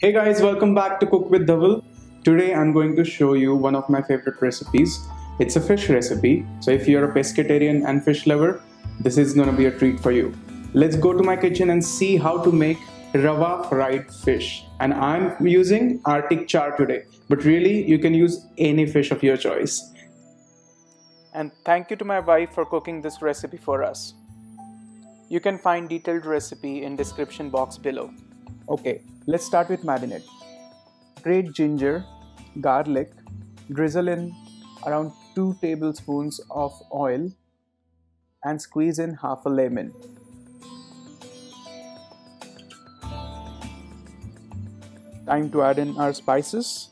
Hey guys, welcome back to Cook with Dhaval. Today I'm going to show you one of my favorite recipes. It's a fish recipe, so if you're a pescatarian and fish lover, this is gonna be a treat for you. Let's go to my kitchen and see how to make Rava fried fish. And I'm using Artic char today, but really you can use any fish of your choice. And thank you to my wife for cooking this recipe for us. You can find detailed recipe in description box below. Okay, let's start with marinade. Grate ginger, garlic, drizzle in around 2 tablespoons of oil and squeeze in half a lemon. Time to add in our spices,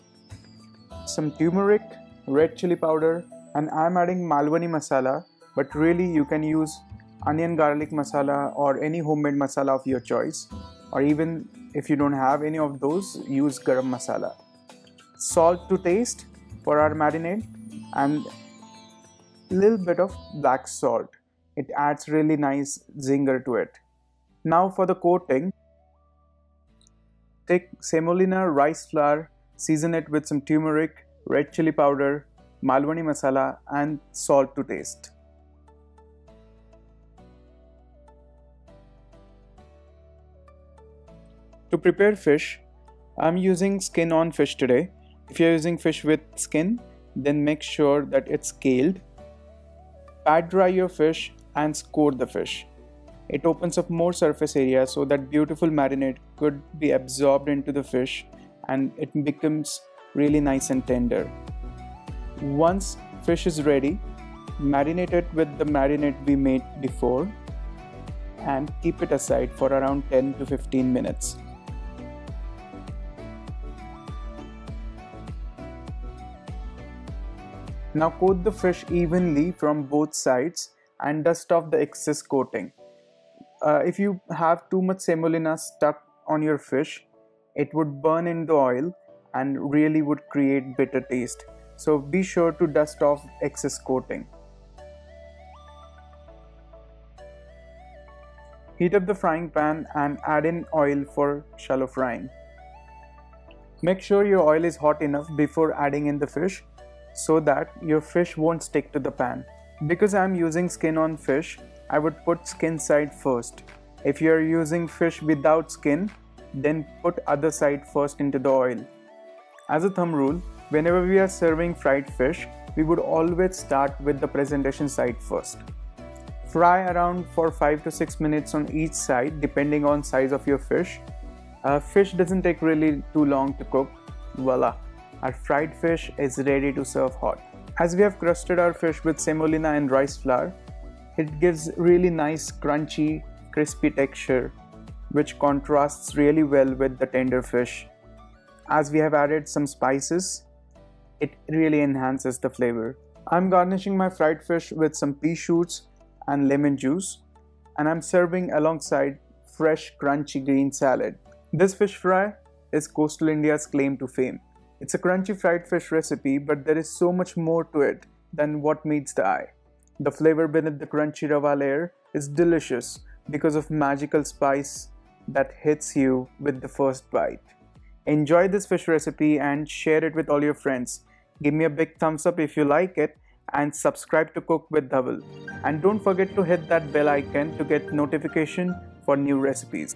some turmeric, red chili powder, and I'm adding Malvani Masala, but really you can use onion garlic masala or any homemade masala of your choice, or even if you don't have any of those, use garam masala. Salt to taste for our marinade and little bit of black salt. It adds really nice zinger to it. Now for the coating, take semolina rice flour, season it with some turmeric, red chili powder, Malvani masala and salt to taste. To prepare fish, I'm using skin on fish today. If you're using fish with skin, then make sure that it's scaled. Pat dry your fish and score the fish. It opens up more surface area so that beautiful marinade could be absorbed into the fish and it becomes really nice and tender. Once fish is ready, marinate it with the marinade we made before and keep it aside for around 10 to 15 minutes. Now coat the fish evenly from both sides and dust off the excess coating. If you have too much semolina stuck on your fish, it would burn in the oil and really would create bitter taste. So be sure to dust off excess coating. Heat up the frying pan and add in oil for shallow frying. Make sure your oil is hot enough before adding in the fish so that your fish won't stick to the pan. Because I'm using skin on fish, I would put skin side first. If you are using fish without skin, then put other side first into the oil. As a thumb rule, whenever we are serving fried fish, we would always start with the presentation side first. Fry around for 5 to 6 minutes on each side depending on size of your fish. Fish doesn't take really too long to cook. Voila! Our fried fish is ready to serve hot. As we have crusted our fish with semolina and rice flour, it gives really nice crunchy, crispy texture which contrasts really well with the tender fish. As we have added some spices, it really enhances the flavor. I'm garnishing my fried fish with some pea shoots and lemon juice, and I'm serving alongside fresh crunchy green salad. This fish fry is coastal India's claim to fame. It's a crunchy fried fish recipe, but there is so much more to it than what meets the eye. The flavor beneath the crunchy rava layer is delicious because of magical spice that hits you with the first bite. Enjoy this fish recipe and share it with all your friends. Give me a big thumbs up if you like it and subscribe to Cook with Dhaval. And don't forget to hit that bell icon to get notification for new recipes.